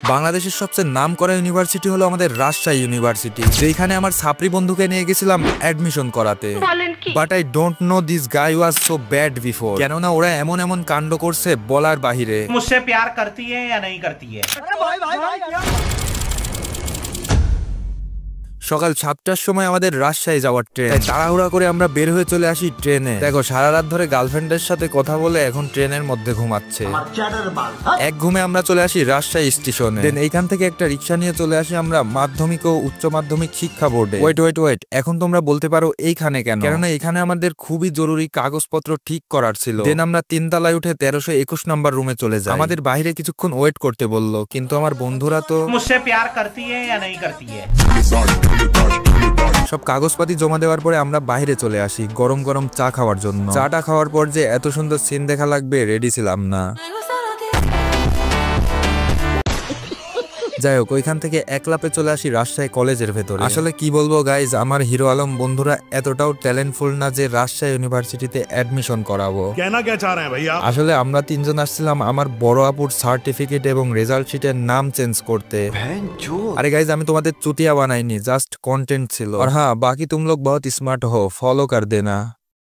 বাংলাদেশের সবচেয়ে নামকরা ইউনিভার্সিটি হলো আমাদের রাজশাহী ইউনিভার্সিটি, যেখানে আমার ছাত্রী বন্ধুকে নিয়ে গেছিলাম অ্যাডমিশন করাতে। But I don't know this guy was so bad before. কেননা ওরা এমন এমন কাণ্ড করছে বলার বাহিরে। मुझसे प्यार करती है या नहीं करती है? সকাল 7টার সময় আমাদের রাজশাহী যাওয়ার ট্রেন, তাড়াহুড়া করে আমরা বের হয়ে চলে আসি ট্রেনে। দেখো, সারা রাত ধরে গার্লফ্রেন্ডের সাথে কথা বলে এখন ট্রেনের মধ্যে ঘুমাচ্ছে। এক ঘুমে আমরা চলে আসি রাজশাহী স্টেশনে। দেন এইখান থেকে একটা রিক্সা নিয়ে চলে আসি আমরা মাধ্যমিক ও উচ্চ মাধ্যমিক শিক্ষা বোর্ডে। ওয়েট, এখন তোমরা বলতে পারো এইখানে কেন? কেননা এখানে আমাদের খুবই জরুরি কাগজপত্র ঠিক করার ছিল। দেন আমরা 3 তলায় উঠে 1321 নাম্বার রুমে চলে যাই। আমাদের বাইরে কিছুক্ষণ ওয়েট করতে বললো, কিন্তু আমার বন্ধুরা তো मुझसे प्यार करती है या नहीं करती है? সব কাগজপাতি জমা দেওয়ার পরে আমরা বাইরে চলে আসি গরম গরম চা খাওয়ার জন্য। চাটা খাওয়ার পর যে এত সুন্দর সিন দেখা লাগবে রেডি ছিলাম না। যাই হোক, ওইখান থেকে এক লাপে চলে আসি রাজশাহী কলেজের ভেতরে। আসলে কি বলবো গাইজ, আমার হিরো আলম বন্ধুরা এতটাও ট্যালেন্টফুল না যে রাজশাহী ইউনিভার্সিটিতে অ্যাডমিশন করাবো। আসলে আমরা 3 জন আসছিলাম আমার বড় আপুর সার্টিফিকেট এবং রেজাল্ট শিটের নাম চেঞ্জ করতে। আরে গাইজ, আমি তোমাদের চুতিয়া বানাইনি, জাস্ট কন্টেন্ট ছিল। আর হ্যাঁ, বাকি তুম লোগ বহুত স্মার্ট হো, ফলো কর দেনা।